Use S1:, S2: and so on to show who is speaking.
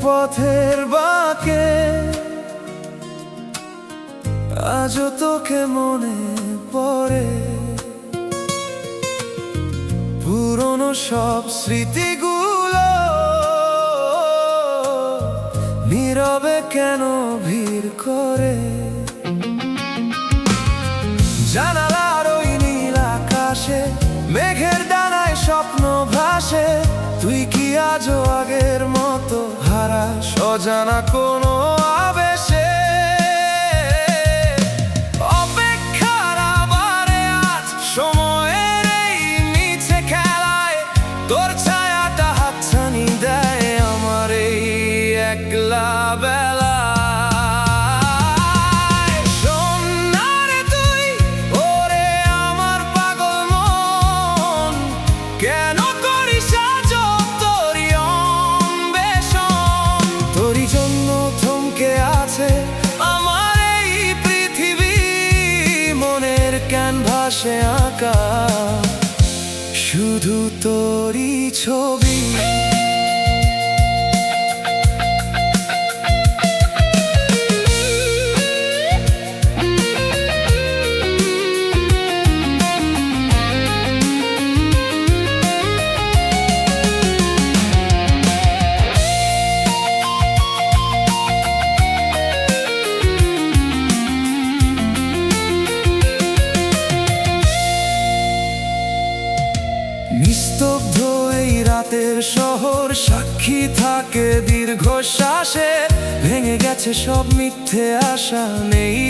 S1: পথের বাঁকে আজও তোকে মনে পড়ে, পুরনো সব স্মৃতিগুলো নীরবে কেন ভিড় করে। জানালার ওই নীল আকাশে মেঘের ডানায় স্বপ্ন ভাসে, তুই কি আজও আগের মতো হারাস অজানা কোনো আবেশে। অপেক্ষার আবারে আজ সময়ের এই মিছে খেলায় তোর ছায়াটা হাতছানি দেয় আমার এই একলা বেলা। কেন করিস আজও তোরই অন্বেষণ? তোরই জন্য থমকে আছে আমার এই পৃথিবী, মনের ক্যানভাসে আঁকা শুধু তোরই ছবি। নিস্তব্ধ এই রাতের শহর সাক্ষী থাকে দীর্ঘশ্বাসে, ভেঙে গেছে সব মিথ্যে আশা, নেই